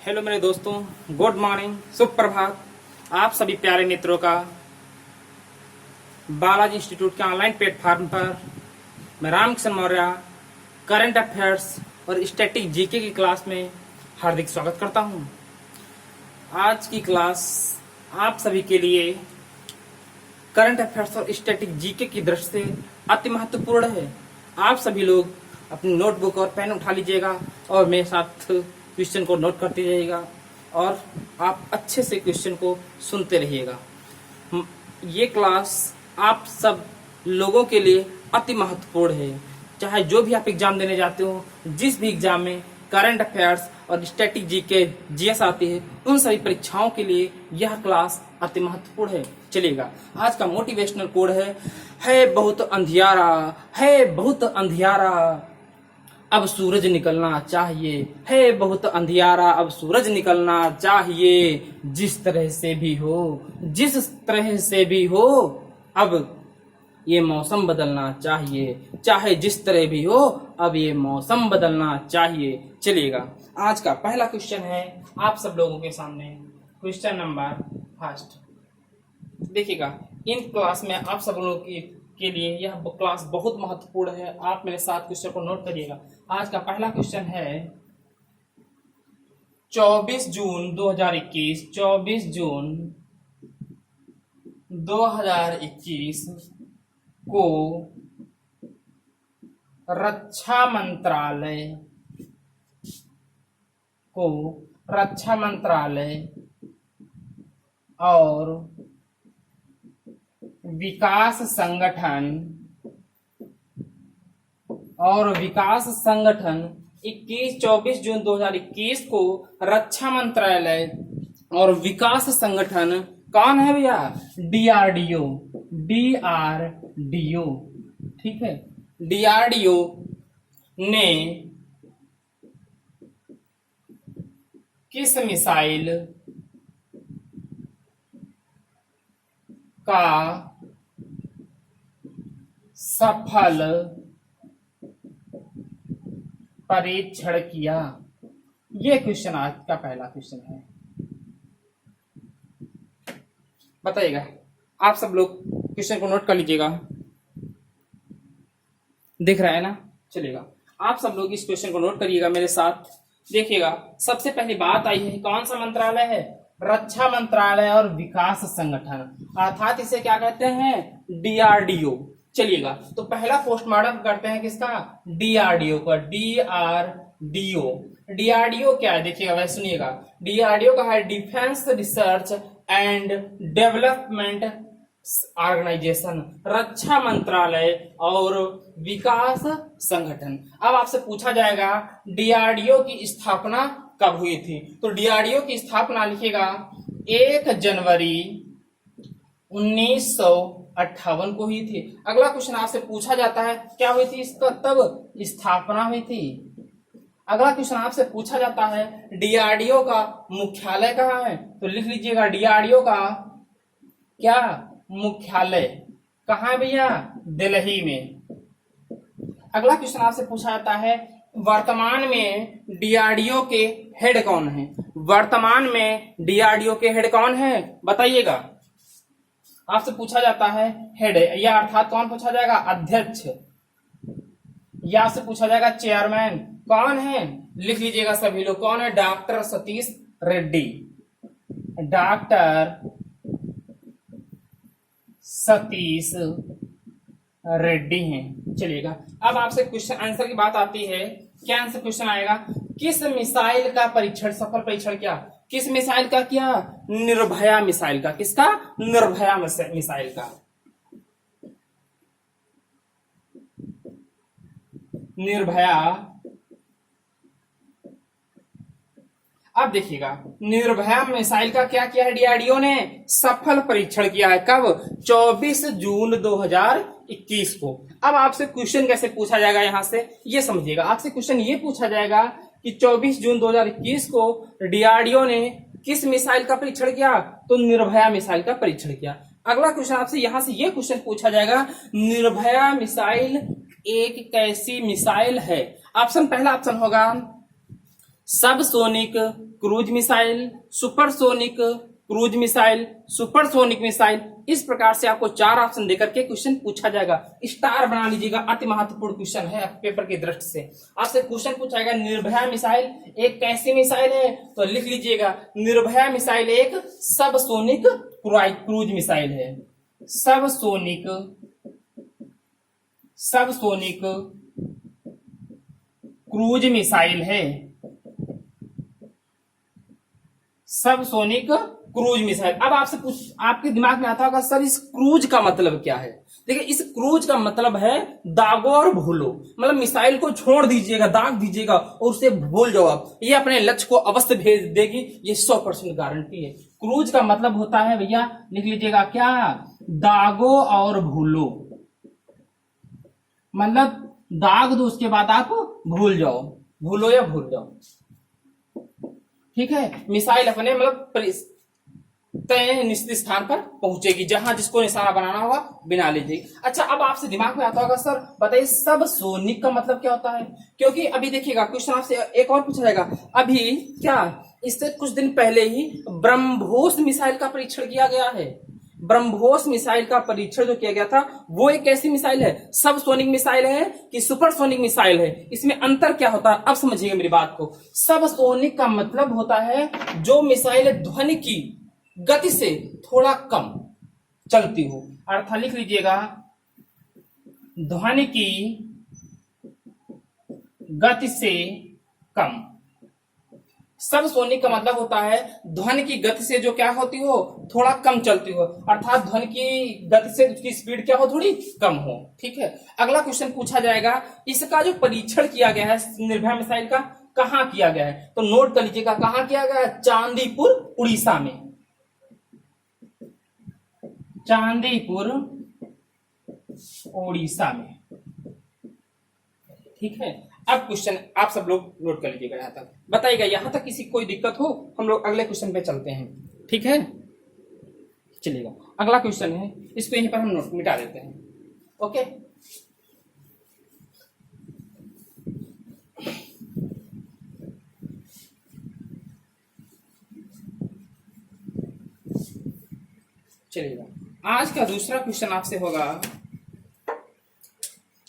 Hello मेरे दोस्तों, good morning, सुप्रभात। आप सभी प्यारे मित्रों का बालाजी इंस्टीट्यूट के ऑनलाइन प्लेटफॉर्म पर मैं रामकिशन मौर्य करंट अफेयर्स और स्टैटिक जीके की क्लास में हार्दिक स्वागत करता हूं। आज की क्लास आप सभी के लिए करंट अफेयर्स और स्टैटिक जीके की दृष्टि से अति महत्वपूर्ण है। आप सभी लोग अपनी नोटबुक और पेन उठा लीजिएगा और मेरे साथ क्वेश्चन को नोट करते जाइएगा और आप अच्छे से क्वेश्चन को सुनते रहिएगा। ये क्लास आप सब लोगों के लिए अति महत्वपूर्ण है। चाहे जो भी आप एग्जाम देने जाते हो, जिस भी एग्जाम में करंट अफेयर्स और स्टैटिक जीके जीएस आती है, उन सभी परीक्षाओं के लिए यह क्लास अति महत्वपूर्ण है। चलिएगा, आज का मोटिवेशनल कोड है बहुत अंधियारा, है बहुत अंधियारा, अब सूरज निकलना चाहिए। है बहुत अंधियारा, अब सूरज निकलना चाहिए। जिस तरह से भी हो, जिस तरह से भी हो, अब ये मौसम बदलना चाहिए। चाहे जिस तरह भी हो, अब ये मौसम बदलना चाहिए। चलिएगा, आज का पहला क्वेश्चन है आप सब लोगों के सामने, क्वेश्चन नंबर फर्स्ट। देखिएगा, इन क्लास में आप सब लोगों के लिए यह क्लास बहुत महत्वपूर्ण है। आप मेरे साथ क्वेश्चन को नोट करिएगा। आज का पहला क्वेश्चन है 24 जून 2021, 24 जून 2021 को रक्षा मंत्रालय और विकास संगठन 24 जून 2021 को रक्षा मंत्रालय और विकास संगठन कौन है भैया? डीआरडीओ। ठीक है, डीआरडीओ ने किस मिसाइल का सफल परीक्षण किया? ये क्वेश्चन आज का पहला क्वेश्चन है। बताइएगा, आप सब लोग क्वेश्चन को नोट कर लीजिएगा। दिख रहा है ना? चलिएगा, आप सब लोग इस क्वेश्चन को नोट करिएगा मेरे साथ। देखिएगा, सबसे पहली बात आई है, कौन सा मंत्रालय है? रक्षा मंत्रालय और विकास संगठन, अर्थात इसे क्या कहते हैं? डीआरडीओ। चलिएगा, तो पहला पोस्टमार्टम करते हैं किसका? डीआरडीओ का। डीआरडीओ क्या है? देखिएगा, वैसे सुनिएगा, डीआरडीओ का है defence research and development organisation, रक्षा मंत्रालय और विकास संगठन। अब आपसे पूछा जाएगा डीआरडीओ की स्थापना कब हुई थी? तो डीआरडीओ की स्थापना लिखिएगा 1 जनवरी 1958 को हुई थी। अगला क्वेश्चन आपसे पूछा जाता है, क्या हुई थी इसका तब स्थापना हुई थी? अगला क्वेश्चन आपसे पूछा जाता है डीआरडीओ का मुख्यालय कहाँ है? तो लिख लीजिएगा, डीआरडीओ का क्या मुख्यालय कहाँ है भैया? दिल्ली में। अगला क्वेश्चन आपसे पूछा जाता है वर्तमान में डीआरडीओ के हेड कौन है? वर्तमान में डीआरडीओ के हेड कौन है? बताइएगा। आपसे पूछा जाता है हेड, या अर्थात कौन पूछा जाएगा? अध्यक्ष। या आपसे पूछा जाएगा चेयरमैन, कौन है? लिख लीजिएगा सभी लोग, कौन है? डॉक्टर सतीश रेड्डी। डॉक्टर सतीश रेड्डी हैं। चलिएगा, अब आपसे क्वेश्चन आंसर की बात आती है। क्या आंसर क्वेश्चन आएगा? किस मिसाइल का परीक्षण, सफल परीक्षण किया? किस मिसाइल का किया? निर्भया मिसाइल का। किसका? निर्भया मिसाइल का। निर्भया। अब देखिएगा, निर्भया मिसाइल का क्या किया है? डीआरडीओ ने सफल परीक्षण किया है। कब? 24 जून 2021 को। अब आपसे क्वेश्चन कैसे पूछा जाएगा यहां से, ये समझिएगा। आपसे क्वेश्चन ये पूछा जाएगा कि 24 जून 2021 को डीआरडीओ ने किस मिसाइल का परीक्षण किया? तो निर्भया मिसाइल का परीक्षण किया। अगला क्वेश्चन आपसे यहां से ये क्वेश्चन पूछा जाएगा, निर्भया मिसाइल एक कैसी मिसाइल है? ऑप्शन, पहला ऑप्शन होगा subsonic cruise missile, supersonic cruise missile, supersonic missile. इस प्रकार से आपको 4 ऑप्शन देकर के क्वेश्चन पूछा जाएगा। स्टार बना लीजिएगा, अति महत्वपूर्ण क्वेश्चन है पेपर की दृष्टि से। आपसे क्वेश्चन पूछा जाएगा निर्भया मिसाइल एक कैसी मिसाइल है, तो लिख लीजिएगा निर्भया मिसाइल एक सबसोनिक क्रूज मिसाइल है। सबसोनिक क्रूज मिसाइल है। Subsonic cruise missile. अब आपसे आपके दिमाग में आता होगा सर इस क्रूज का मतलब क्या है। देखिए इस क्रूज का मतलब है दागो और भूलो, मतलब मिसाइल को छोड़ दीजिएगा, दाग दीजिएगा और उसे भूल जाओ आप, ये अपने लक्ष्य को अवश्य भेज देगी, ये 100% गारंटी है। क्रूज का मतलब होता है भैया, लिख लीजिएगा क्या, दागो और भूलो, मतलब दाग दो उसके बाद आप भूल जाओ, भूलो या भूल जाओ, ठीक है। मिसाइल अपने मतलब तय निश्चित स्थान पर पहुंचेगी, जहां जिसको निशाना बनाना होगा बिना लीजिए। अच्छा अब आपसे दिमाग में आता होगा सर बताइए सबसोनिक का मतलब क्या होता है, क्योंकि अभी देखिएगा क्वेश्चन आपसे एक और पूछा जाएगा। अभी क्या इससे कुछ दिन पहले ही ब्रह्मोस मिसाइल का परीक्षण किया गया है। ब्रह्मोस मिसाइल का परीक्षण जो किया गया था वो एक कैसी मिसाइल है, सबसोनिक मिसाइल है कि सुपरसोनिक मिसाइल है, इसमें अंतर क्या होता है अब समझिएगा मेरी बात को। सबसोनिक का मतलब होता है जो मिसाइल ध्वनि की गति से थोड़ा कम चलती हो, अर्थात लिख लीजिएगा ध्वनि की गति से कम। सबसोनिक का मतलब होता है ध्वनि की गति से जो क्या होती हो, थोड़ा कम चलती हो, अर्थात ध्वनि की गति से उसकी स्पीड क्या हो, थोड़ी कम हो, ठीक है। अगला क्वेश्चन पूछा जाएगा इसका जो परीक्षण किया गया है निर्भया मिसाइल का कहां किया गया है, तो नोट कर लीजिएगा कहां किया गया है, चांदीपुर उड़ीसा में, चांदीपुर उड़ीसा में, ठीक है। अब क्वेश्चन आप सब लोग नोट कर लीजिएगा, यहां तक बताइएगा, यहां तक किसी कोई दिक्कत हो हम लोग अगले क्वेश्चन पे चलते हैं, ठीक है। चलिएगा अगला क्वेश्चन है, इसको यहीं पर हम नोट मिटा देते हैं, ओके। चलिएगा आज का दूसरा क्वेश्चन आपसे होगा।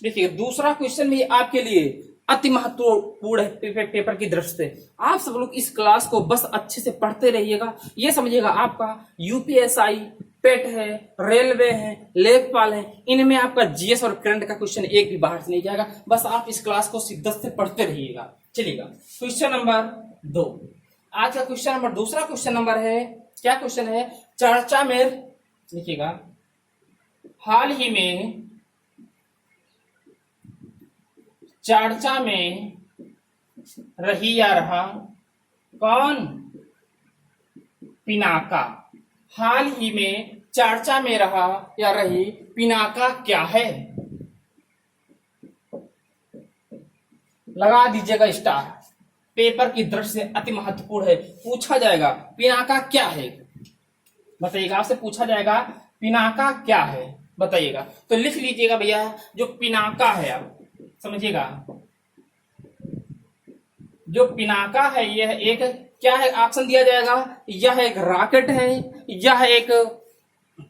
देखिए दूसरा क्वेश्चन भी आपके लिए अति महत्वपूर्ण है पेपर की दृष्टि से। आप सब लोग इस क्लास को बस अच्छे से पढ़ते रहिएगा। ये समझिएगा आपका यूपीएसआई, पेट है, रेलवे है, लेखपाल है, इनमें आपका जीएस और करंट का क्वेश्चन एक भी बाहर से नहीं जाएगा। बस आप इस क्लास को शिद्दत से पढ़ते रहिएगा। चलिएगा क्वेश्चन नंबर 2, आज का क्वेश्चन नंबर दूसरा क्वेश्चन नंबर है, क्या क्वेश्चन है, चर्चा में लिखिएगा हाल ही में चर्चा में रही या रहा कौन, पिनाका। हाल ही में चर्चा में रहा या रही पिनाका क्या है, लगा दीजिएगा स्टार। पेपर की दृष्टि से अति महत्वपूर्ण है, पूछा जाएगा पिनाका क्या है, बताइएगा। आपसे पूछा जाएगा पिनाका क्या है, बताइएगा। तो लिख लीजिएगा भैया जो पिनाका है, आप समझिएगा जो पिनाका है यह एक क्या है, ऑप्शन दिया जाएगा, यह एक रॉकेट है, यह एक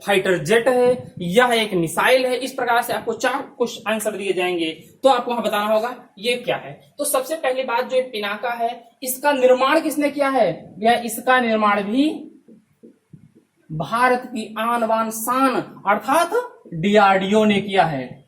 फाइटर जेट है, यह एक मिसाइल है। इस प्रकार से आपको 4 कुछ आंसर दिए जाएंगे, तो आपको वहां बताना होगा ये क्या है। तो सबसे पहली बात जो पिनाका है, इसका निर्माण किसने किया है, यह इसका निर्माण भी भारत की आन बान शान अर्थात डीआरडीओ ने किया है।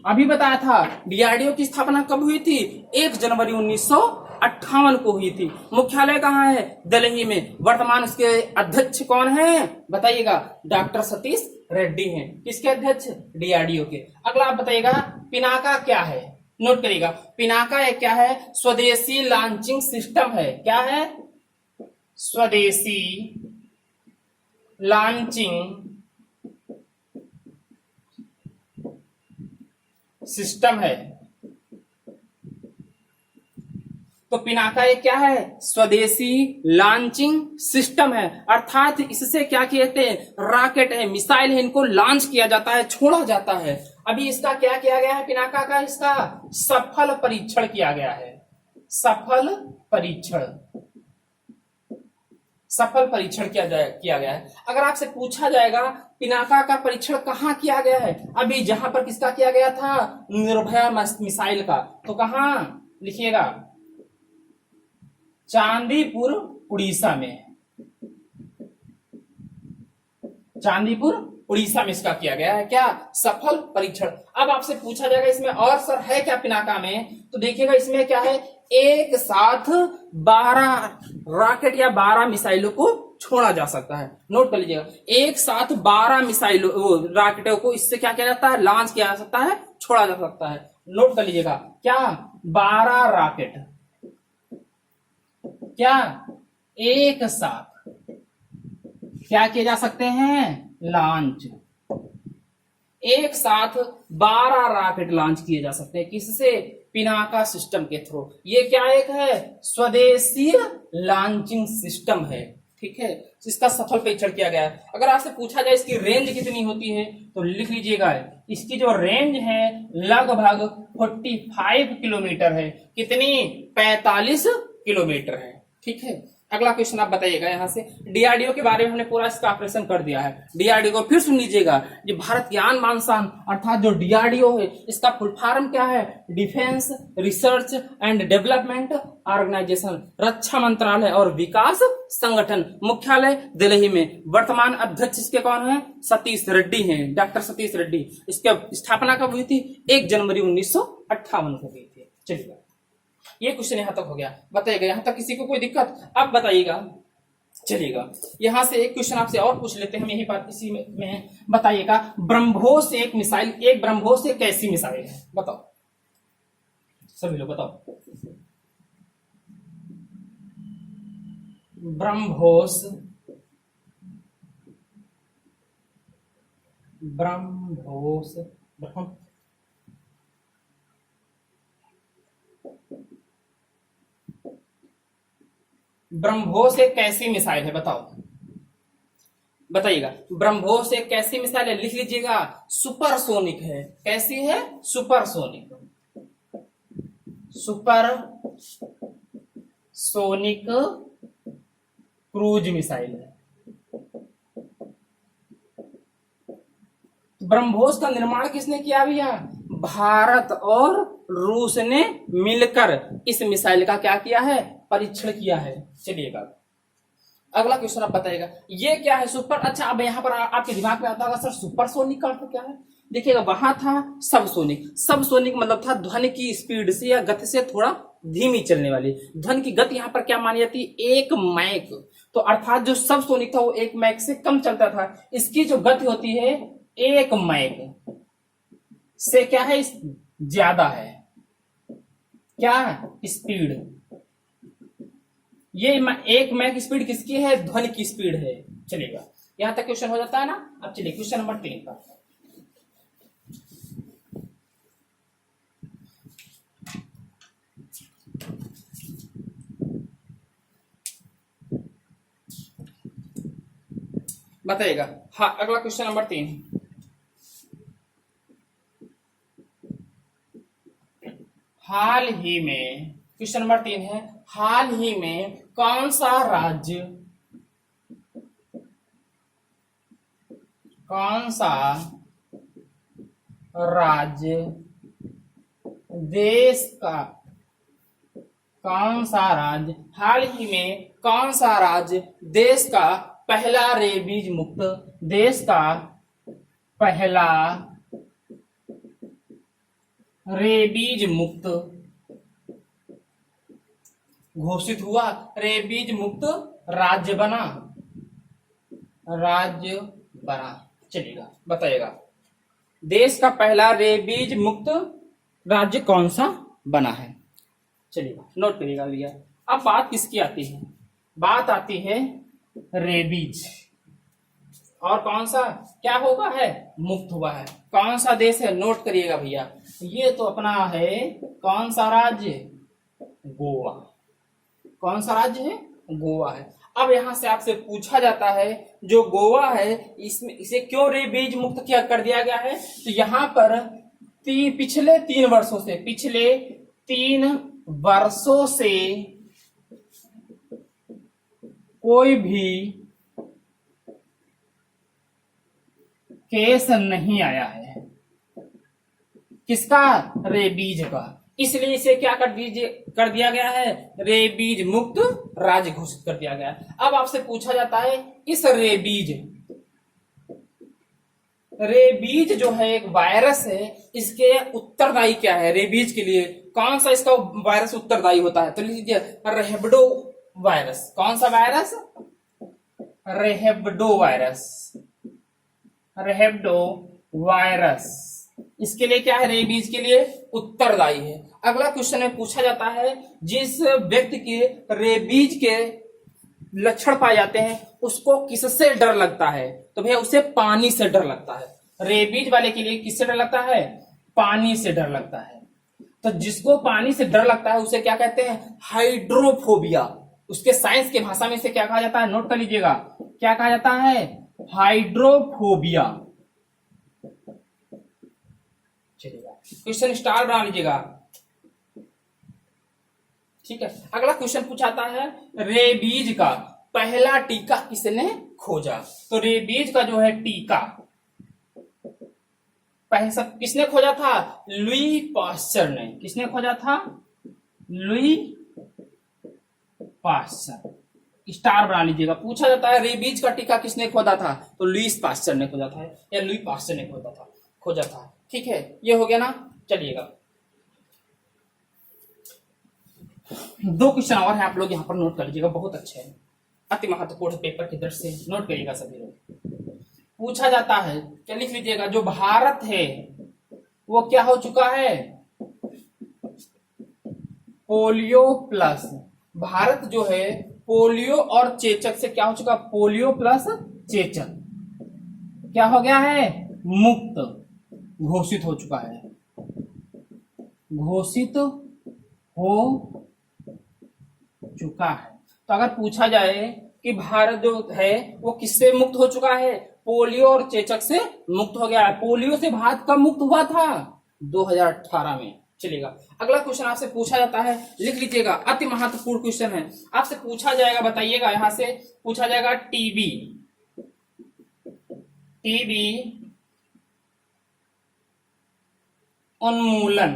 अभी बताया था डीआरडीओ की स्थापना कब हुई थी, 1 जनवरी 1958 को हुई थी। मुख्यालय कहाँ है, दिल्ली में। वर्तमान उसके अध्यक्ष कौन है, बताइएगा, डॉक्टर सतीश रेड्डी हैं। किसके अध्यक्ष, डीआरडीओ के। अगला आप बताइएगा पिनाका क्या है, नोट करिएगा। पिनाका एक क्या है, स्वदेशी लॉन्चिंग सिस्टम है। क्या है, स्वदेशी लॉन्चिंग सिस्टम है। तो पिनाका ये क्या है, स्वदेशी लॉन्चिंग सिस्टम है, अर्थात इससे क्या कहते हैं, रॉकेट है, मिसाइल है, इनको लॉन्च किया जाता है, छोड़ा जाता है। अभी इसका क्या किया गया है, पिनाका का इसका सफल परीक्षण किया गया है। सफल परीक्षण, सफल परीक्षण किया गया है। अगर आपसे पूछा जाएगा पिनाका का परीक्षण कहाँ किया गया है, अभी जहां पर किसका किया गया था, निर्भया मिसाइल का, तो कहाँ लिखिएगा, चांदीपुर उड़ीसा में, चांदीपुर उड़ीसा में इसका किया गया है क्या, सफल परीक्षण। अब आपसे पूछा जाएगा इसमें और सर है क्या पिनाका में, तो देखिएगा इसमें क्या है, एक साथ 12 रॉकेट या 12 मिसाइलों को छोड़ा जा सकता है। नोट कर लीजिएगा, एक साथ 12 मिसाइलों रॉकेटों को इससे क्या किया जाता है, लॉन्च किया जा सकता है, छोड़ा जा सकता है। नोट कर लीजिएगा क्या, 12 रॉकेट क्या एक साथ क्या किए जा सकते हैं, लॉन्च, एक साथ 12 रॉकेट लॉन्च किए जा सकते हैं, किससे, पिनाका सिस्टम के थ्रू। ये क्या एक है, स्वदेशी लॉन्चिंग सिस्टम है, ठीक है, इसका सफल परीक्षण किया गया है। अगर आपसे पूछा जाए इसकी रेंज कितनी होती है, तो लिख लीजिएगा, इसकी जो रेंज है लगभग 45 किलोमीटर है, कितनी, 45 किलोमीटर है, ठीक है। अगला क्वेश्चन आप बताइएगा, यहाँ से डीआरडीओ के बारे में हमने पूरा इसका ऑपरेशन कर दिया है। डीआरडीओ को फिर सुन लीजिएगा, जो भारत ज्ञान मानसान अर्थात जो डीआरडीओ है, इसका फुल फॉर्म क्या है, defence research and development organisation, रक्षा मंत्रालय और विकास संगठन, मुख्यालय दिल्ली में। वर्तमान अध्यक्ष इसके कौन है, सतीश रेड्डी हैं, डॉक्टर सतीश रेड्डी। इसकी स्थापना कब हुई थी, 1 जनवरी 1958 को हुई थी। चलिए ये क्वेश्चन यहां तक हो गया, बताइएगा यहां तक किसी को कोई दिक्कत, अब बताइएगा। चलिएगा यहां से एक क्वेश्चन आपसे और पूछ लेते हैं हम, यही बात इसी में बताइएगा, ब्रह्मोस एक मिसाइल, एक ब्रह्मोस एक कैसी मिसाइल है, बताओ सभी लोग बताओ। ब्रह्मोस, ब्रह्मोस, ब्रह्मोस एक कैसी मिसाइल है, बताओ बताइएगा। ब्रह्मोस एक कैसी मिसाइल है, लिख लीजिएगा, सुपरसोनिक है। कैसी है, supersonic, super sonic cruise missile है। ब्रह्मोस का निर्माण किसने किया भैया, भारत और रूस ने मिलकर इस मिसाइल का क्या किया है, परीक्षण किया है। चलिएगा अगला क्वेश्चन आप बताइएगा, ये क्या है, सुपर। अच्छा अब यहाँ पर आपके दिमाग में आता होगा सर सुपरसोनिक का अर्थ क्या है, देखिएगा वहां था सबसोनिक, सबसोनिक मतलब था ध्वनि की स्पीड से या गति से थोड़ा धीमी चलने वाली। ध्वनि की गति यहाँ पर क्या मानी जाती है, 1 मैक, तो अर्थात जो सबसोनिक था वो 1 मैक से कम चलता था। इसकी जो गति होती है 1 मैक से क्या है, ज्यादा है, क्या स्पीड। ये 1 मैक स्पीड किसकी है, ध्वनि की स्पीड है। चलिएगा यहां तक क्वेश्चन हो जाता है ना। अब चलिए क्वेश्चन नंबर 3 का, बताइएगा। हाँ अगला क्वेश्चन नंबर 3, हाल ही में, क्वेश्चन नंबर 3 है, हाल ही में कौन सा राज्य, कौन सा राज्य देश का, कौन सा राज्य, हाल ही में कौन सा राज्य देश का पहला रेबीज मुक्त, देश का पहला रेबीज मुक्त घोषित हुआ, रेबीज मुक्त राज्य बना, राज्य बना। चलिएगा बताइएगा, देश का पहला रेबीज मुक्त राज्य कौन सा बना है। चलिएगा नोट करिएगा भैया। अब बात किसकी आती है, बात आती है रेबीज, और कौन सा क्या होगा है, मुक्त हुआ है। कौन सा देश है, नोट करिएगा भैया, ये तो अपना है कौन सा राज्य, गोवा। कौन सा राज्य है, गोवा है। अब यहां से आपसे पूछा जाता है जो गोवा है इसमें इसे क्यों रेबीज मुक्त किया कर दिया गया है, तो यहाँ पर पिछले 3 वर्षों से, पिछले 3 वर्षों से कोई भी केस नहीं आया है। किसका? रेबीज का। इसलिए इसे क्या कर दिया गया है? रेबीज मुक्त राज्य घोषित कर दिया गया है। अब आपसे पूछा जाता है, इस रेबीज जो है एक वायरस है, इसके उत्तरदायी क्या है? रेबीज के लिए कौन सा इसका वायरस उत्तरदायी होता है? तो लिख लीजिए रेहेब्डो वायरस। कौन सा वायरस? रेहेब्डो वायरस। रेहेब्डो वायरस इसके लिए क्या है? रेबीज के लिए उत्तरदायी है। अगला क्वेश्चन में पूछा जाता है, जिस व्यक्ति के रेबीज के लक्षण पाए जाते हैं उसको किससे डर लगता है? तो भैया उसे पानी से डर लगता है। रेबीज वाले के लिए किससे डर लगता है? पानी से डर लगता है। तो जिसको पानी से डर लगता है उसे क्या कहते हैं? हाइड्रोफोबिया। उसके साइंस की भाषा में इसे क्या कहा जाता है? नोट कर लीजिएगा, क्या कहा जाता है? हाइड्रोफोबिया। चलिएगा, क्वेश्चन स्टार बना लीजिएगा। ठीक है, अगला क्वेश्चन पूछाता है, रेबीज का पहला टीका किसने खोजा? तो रेबीज का जो है टीका किसने खोजा था? लुई पास्चर ने। किसने खोजा था? Louis Pasteur. स्टार बना लीजिएगा। पूछा जाता है रेबीज का टीका किसने खोजा था? तो लुईस पास्चर ने खोजा था या लुई पास्चर ने खोजा था। ठीक है, ये हो गया ना। चलिएगा, दो क्वेश्चन और है, आप लोग यहाँ पर नोट कर लीजिएगा, बहुत अच्छे हैं, अति महत्वपूर्ण पेपर की दृष्टि से नोट करिएगा सभी लोग। पूछा जाता है, क्या लिख लीजिएगा, जो भारत है वो क्या हो चुका है? Polio plus. भारत जो है पोलियो और चेचक से क्या हो चुका? पोलियो प्लस चेचक क्या हो गया है? मुक्त घोषित हो चुका है। घोषित हो चुका है। तो अगर पूछा जाए कि भारत जो है वो किससे मुक्त हो चुका है? पोलियो और चेचक से मुक्त हो गया है। पोलियो से भारत कब मुक्त हुआ था? 2018 में। चलिएगा, अगला क्वेश्चन आपसे पूछा जाता है, लिख लीजिएगा, अति महत्वपूर्ण क्वेश्चन है। आपसे पूछा जाएगा, बताइएगा, यहां से पूछा जाएगा टीबी उन्मूलन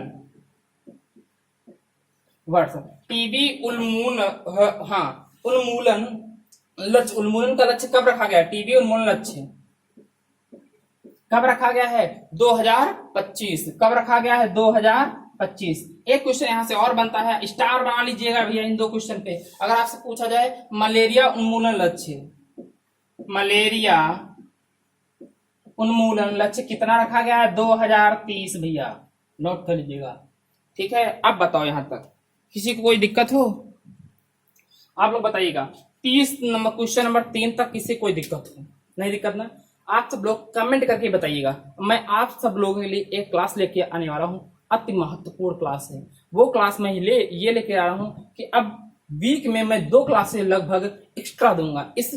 वर्ष। टीबी उन्मूलन लक्ष्य। उन्मूलन का लक्ष्य कब रखा गया? टीबी उन्मूलन लक्ष्य कब रखा गया है? 2025। कब रखा गया है? 2025। एक क्वेश्चन यहां से और बनता है, स्टार बना लीजिएगा भैया इन दो क्वेश्चन पे। अगर आपसे पूछा जाए मलेरिया उन्मूलन लक्ष्य, मलेरिया उन्मूलन लक्ष्य कितना रखा गया है? 2030 भैया, नोट कर लीजिएगा। ठीक है, अब बताओ यहां तक किसी को कोई दिक्कत हो? आप लोग बताइएगा, 30 नंबर क्वेश्चन नंबर 3 तक किसी कोई दिक्कत हो? नहीं दिक्कत ना? आप सब लोग कमेंट करके बताइएगा। मैं आप सब लोगों के लिए एक क्लास लेके आने वाला हूं, अति महत्वपूर्ण क्लास है। वो क्लास में ये लेके आ रहा हूं कि अब वीक में मैं 2 क्लासेस लगभग एक्स्ट्रा दूंगा, इस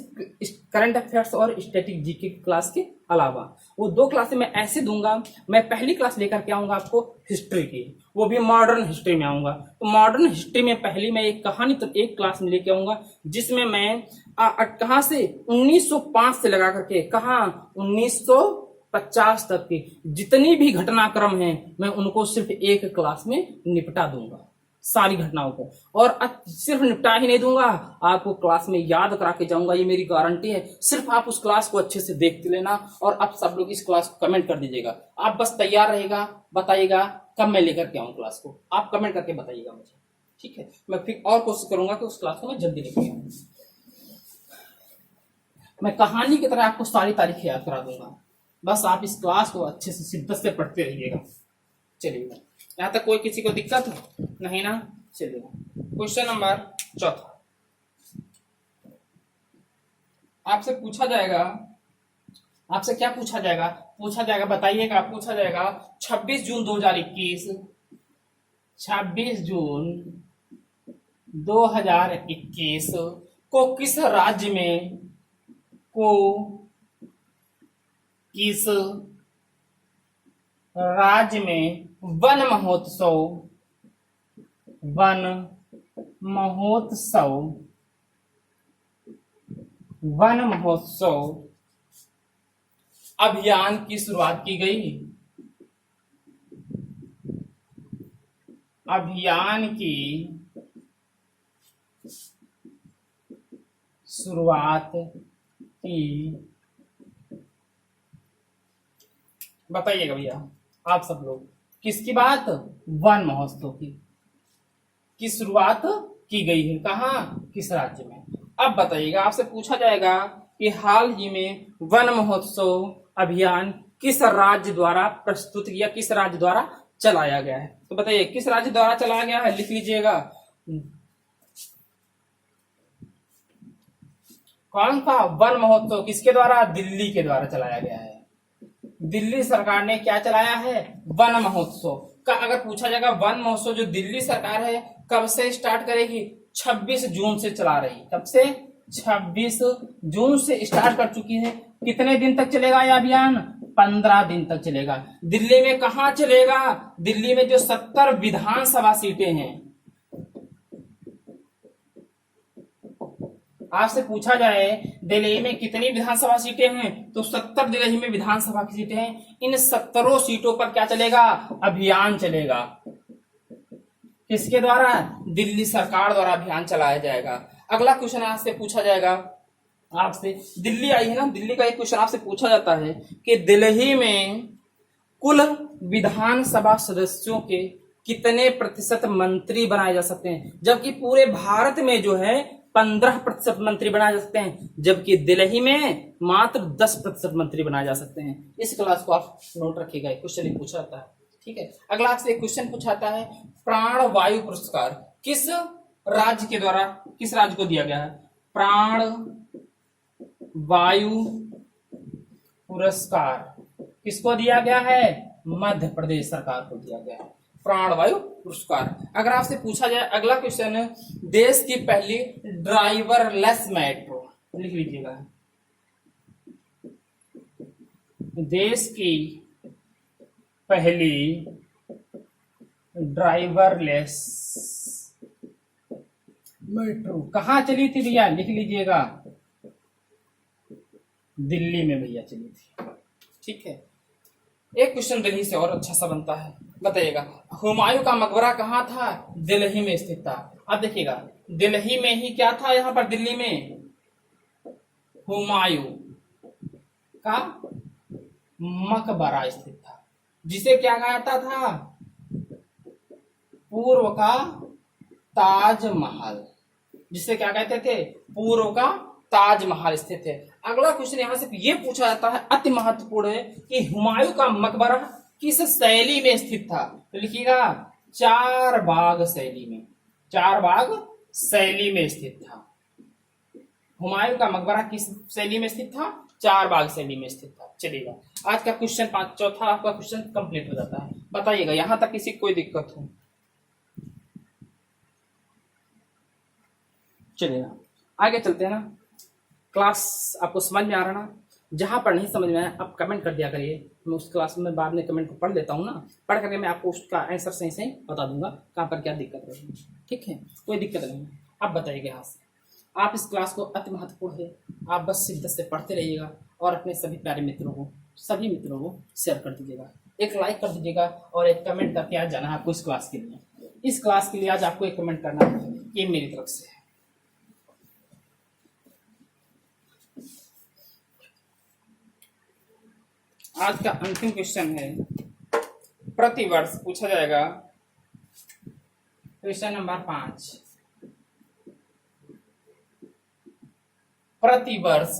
करंट अफेयर्स और स्टैटिक जीके क्लास के अलावा। वो 2 क्लासेस मैं ऐसे दूंगा। मैं पहली क्लास लेकर के आऊंगा आपको हिस्ट्री की, वो भी मॉडर्न हिस्ट्री में आऊंगा। तो मॉडर्न हिस्ट्री में पहली मैं एक कहानी तो एक क्लास में लेके आऊंगा, जिसमें मैं कहां से 1905 से लगा करके कहा 1950 तक की जितनी भी घटनाक्रम है मैं उनको सिर्फ एक क्लास में निपटा दूंगा, सारी घटनाओं को। और सिर्फ निपटा ही नहीं दूंगा, आपको क्लास में याद करा के जाऊंगा, ये मेरी गारंटी है। सिर्फ आप उस क्लास को अच्छे से देख लेना और आप सब लोग इस क्लास को कमेंट कर दीजिएगा। आप बस तैयार रहेगा, बताइएगा कब मैं लेकर के आऊं क्लास को, आप कमेंट करके बताइएगा मुझे। ठीक है, मैं फिर और कोशिश करूंगा कि उस क्लास को मैं जल्दी लेकर आऊं। मैं कहानी की तरह आपको सारी तारीखें याद करा दूंगा, बस आप इस क्लास को अच्छे से शिद्दत से पढ़ते रहिएगा। चलिए, यहां तक कोई किसी को दिक्कत है? नहीं ना? चलिए, क्वेश्चन नंबर 4 आपसे पूछा जाएगा। आपसे क्या पूछा जाएगा? पूछा जाएगा, बताइएगा, पूछा जाएगा 26 जून 2021, 26 जून 2021 को किस राज्य में वन महोत्सव वन महोत्सव, वन महोत्सव अभियान की शुरुआत की गई। अभियान की शुरुआत की, बताइएगा भैया आप सब लोग, किसकी बात? वन महोत्सव की शुरुआत की गई है। कहाँ? किस राज्य में? अब बताइएगा, आपसे पूछा जाएगा कि हाल ही में वन महोत्सव अभियान किस राज्य द्वारा प्रस्तुत किया, किस राज्य द्वारा चलाया गया है? तो बताइए किस राज्य द्वारा चलाया गया है, लिख लीजिएगा। कौन सा वन महोत्सव किसके द्वारा? दिल्ली के द्वारा चलाया गया है। दिल्ली सरकार ने क्या चलाया है? वन महोत्सव का। अगर पूछा जाएगा वन महोत्सव जो दिल्ली सरकार है कब से स्टार्ट करेगी? 26 जून से चला रही। कब से? 26 जून से स्टार्ट कर चुकी है। कितने दिन तक चलेगा यह अभियान? 15 दिन तक चलेगा। दिल्ली में कहाँ चलेगा? दिल्ली में जो 70 विधानसभा सीटें हैं, आपसे पूछा जाए दिल्ली में कितनी विधानसभा सीटें हैं, तो 70 दिल्ली में विधानसभा की सीटें हैं। इन 70 सीटों पर क्या चलेगा? अभियान चलेगा। किसके द्वारा? दिल्ली सरकार द्वारा अभियान चलाया जाएगा। अगला क्वेश्चन आपसे पूछा जाएगा, आपसे दिल्ली आई है ना, दिल्ली का एक क्वेश्चन आपसे पूछा जाता है कि दिल्ली में कुल विधानसभा सदस्यों के कितने प्रतिशत मंत्री बनाए जा सकते हैं? जबकि पूरे भारत में जो है 15% मंत्री बनाए जा सकते हैं, जबकि दिल्ली में मात्र 10% मंत्री बनाए जा सकते हैं। इस क्लास को आप नोट रखिएगा, क्वेश्चन ही पूछा जाता है। ठीक है, अगला आपसे एक क्वेश्चन पूछाता है, प्राण वायु पुरस्कार किस राज्य के द्वारा, किस राज्य को दिया गया है? प्राण वायु पुरस्कार किसको दिया गया है? मध्य प्रदेश सरकार को दिया गया है प्राण वायु पुरस्कार। अगर आपसे पूछा जाए अगला क्वेश्चन, देश की पहली ड्राइवरलेस मेट्रो, लिख लीजिएगा। देश की पहली ड्राइवरलेस मेट्रो कहाँ चली थी भैया? लिख लीजिएगा, दिल्ली में भैया चली थी। ठीक है, एक क्वेश्चन दिल्ली से और अच्छा सा बनता है, बताइएगा हुमायूं का मकबरा कहाँ था? दिल्ली में स्थित था। अब देखिएगा दिल्ली में ही क्या था, यहाँ पर दिल्ली में हुमायूं का मकबरा स्थित था, जिसे क्या कहता था? पूर्व का ताजमहल, जिसे क्या कहते थे? पूर्व का ताजमहल स्थित है। अगला क्वेश्चन यहाँ से ये पूछा जाता है, अति महत्वपूर्ण है, कि हुमायूं का मकबरा किस शैली में स्थित था? तो लिखिएगा चार बाग शैली में, चार बाग शैली में स्थित था। हुमायूं का मकबरा किस शैली में स्थित था? चार बाग शैली में स्थित था। चलिएगा आज का क्वेश्चन चौथा आपका क्वेश्चन कंप्लीट हो जाता है। बताइएगा यहां तक किसी कोई दिक्कत हो? चलिएगा आगे चलते हैं ना। क्लास आपको समझ में आ रहा ना? जहां पर नहीं समझ में आया आप कमेंट कर दिया करिए, मैं उस क्लास में बाद में कमेंट को पढ़ लेता हूँ ना, पढ़ करके मैं आपको उसका आंसर सही सही बता दूंगा कहाँ पर क्या दिक्कत रहेगी। ठीक है, कोई दिक्कत नहीं है। अब बताइएगा यहाँ से, आप इस क्लास को अति महत्वपूर्ण है, आप बस शिद्दत से पढ़ते रहिएगा और अपने सभी प्यारे मित्रों को, सभी मित्रों को शेयर कर दीजिएगा, एक लाइक कर दीजिएगा और एक कमेंट करके आज जाना है आपको इस क्लास के लिए। इस क्लास के लिए आज आपको एक कमेंट करना है, ये मेरी तरफ से है। आज का अंतिम क्वेश्चन है, प्रतिवर्ष पूछा जाएगा क्वेश्चन नंबर 5, प्रतिवर्ष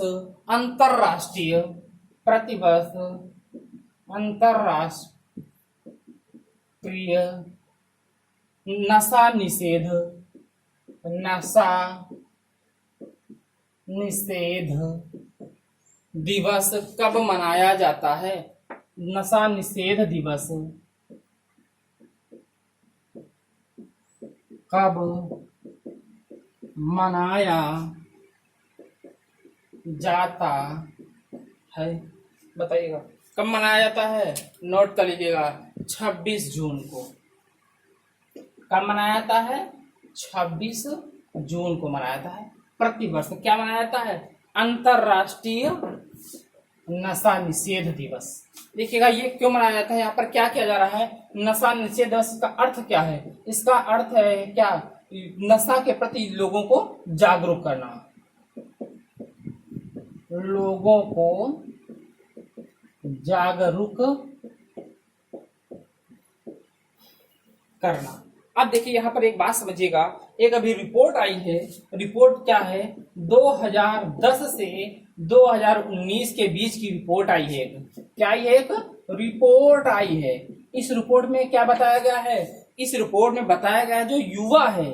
अंतरराष्ट्रीय नशा निषेध दिवस कब मनाया जाता है? नशा निषेध दिवस कब मनाया जाता है? बताइएगा कब मनाया जाता है? नोट कर लीजिएगा, 26 जून को। कब मनाया जाता है? 26 जून को मनाया जाता है प्रतिवर्ष। क्या मनाया जाता है? अंतरराष्ट्रीय नशा निषेध दिवस। देखिएगा ये क्यों मनाया जाता है, यहाँ पर क्या किया जा रहा है? नशा निषेध दिवस का अर्थ क्या है? इसका अर्थ है क्या? नशा के प्रति लोगों को जागरूक करना, लोगों को जागरूक करना। अब देखिए यहाँ पर एक बात समझिएगा, एक अभी रिपोर्ट आई है। रिपोर्ट क्या है? 2010 से 2019 के बीच की रिपोर्ट आई है। क्या आई है? एक रिपोर्ट आई है। इस रिपोर्ट में क्या बताया गया है? इस रिपोर्ट में बताया गया है जो युवा है,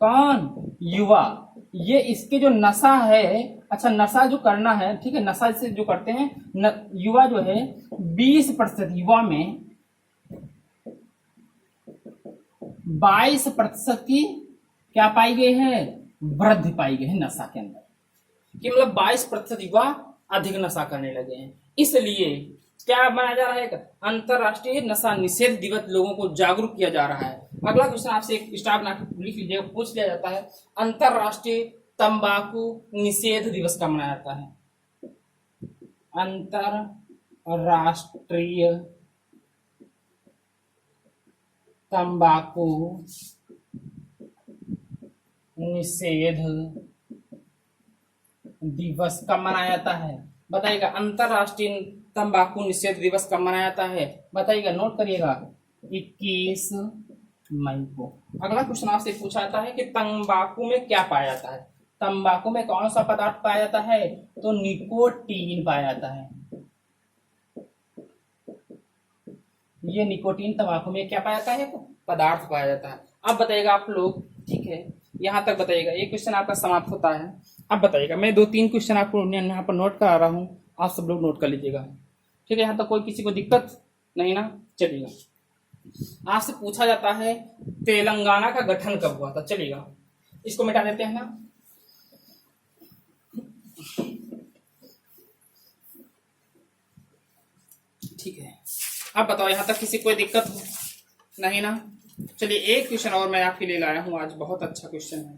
कौन? युवा, ये इसके जो नशा है, अच्छा नशा जो करना है, ठीक है, नशा से जो करते हैं युवा जो है 20% युवा में 22% की क्या पाई गई है? वृद्धि पाई गई है नशा के अंदर, कि मतलब 22% युवा अधिक नशा करने लगे हैं। इसलिए क्या मनाया जा रहा है? अंतरराष्ट्रीय नशा निषेध दिवस, लोगों को जागरूक किया जा रहा है। अगला क्वेश्चन आपसे एक स्टाफ लिख लीजिएगा, पूछ लिया जाता है, अंतरराष्ट्रीय तंबाकू निषेध दिवस कब मनाया जाता है? अंतरराष्ट्रीय तंबाकू निषेध दिवस कब मनाया जाता है? बताइएगा, अंतरराष्ट्रीय तंबाकू निषेध दिवस कब मनाया जाता है? बताइएगा, नोट करिएगा, 21 मई को। अगला क्वेश्चन आपसे पूछा जाता है कि तंबाकू में क्या पाया जाता है? तंबाकू में कौन सा पदार्थ पाया जाता है? तो निकोटीन पाया जाता है। ये निकोटीन तंबाकू में क्या पाया जाता है? पदार्थ पाया जाता है। अब बताइएगा आप लोग, ठीक है, यहाँ तक बताइएगा, ये क्वेश्चन आपका समाप्त होता है। अब बताइएगा, मैं 2-3 क्वेश्चन आपको यहाँ पर नोट करा रहा हूँ, आप सब लोग नोट कर लीजिएगा, ठीक है। यहाँ तक कोई किसी को दिक्कत नहीं ना? चलिएगा, आपसे पूछा जाता है तेलंगाना का गठन कब हुआ था? चलिएगा, इसको मिटा देते हैं ना। ठीक है, अब बताओ, यहाँ तक किसी कोई दिक्कत नहीं ना? चलिए, एक क्वेश्चन और मैं आपके लिए लाया हूँ आज, बहुत अच्छा क्वेश्चन है,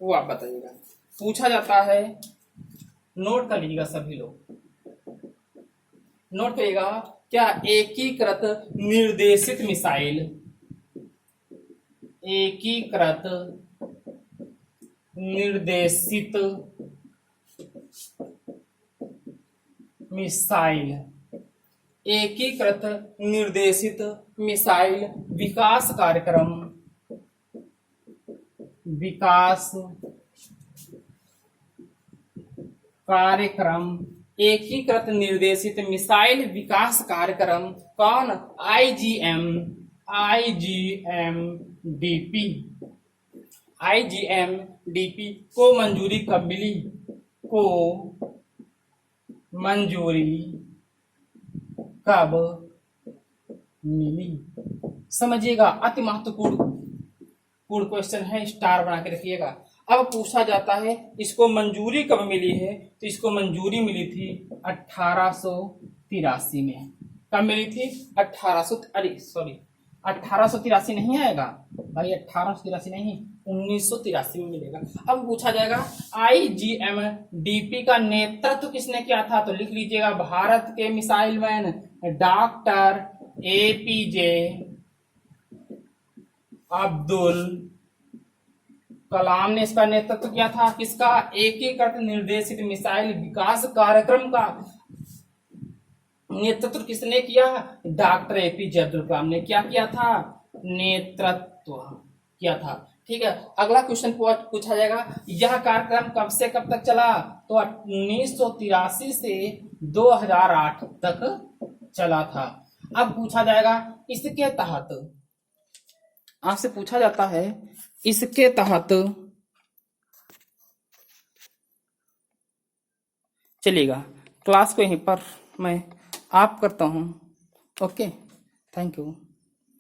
वो आप बताइएगा। पूछा जाता है, नोट कर लीजिएगा सभी लोग, नोट करिएगा, क्या एकीकृत निर्देशित मिसाइल, एकीकृत निर्देशित मिसाइल, एकीकृत निर्देशित मिसाइल विकास कार्यक्रम, विकास कार्यक्रम, एकीकृत निर्देशित मिसाइल विकास कार्यक्रम कौन? आईजीएमडीपी, आईजीएमडीपी को मंजूरी कब मिली? को मंजूरी कब मिली? समझिएगा, अति महत्वपूर्ण क्वेश्चन है, स्टार बना के रखिएगा। अब पूछा जाता है इसको मंजूरी कब मिली है? तो इसको मंजूरी मिली थी 1883 में। कब मिली थी? 1883 नहीं आएगा भाई, 1883 नहीं, 1983 में मिलेगा। अब पूछा जाएगा आईजीएमडीपी का नेतृत्व किसने किया था? तो लिख लीजिएगा, भारत के missile man doctor APJ Abdul Kalam ने इसका नेतृत्व किया था। किसका? एकीकृत निर्देशित मिसाइल विकास कार्यक्रम का नेतृत्व किसने किया? डॉक्टर एपीजे अब्दुल कलाम ने क्या किया था? नेतृत्व किया था। ठीक है, अगला क्वेश्चन पूछा जाएगा, यह कार्यक्रम कब से कब तक चला? तो 1983 से 2008 तक चला था। अब पूछा जाएगा इसके तहत, आपसे पूछा जाता है इसके तहत, चलिएगा क्लास को यहीं पर मैं आप करता हूं। Okay, thank you.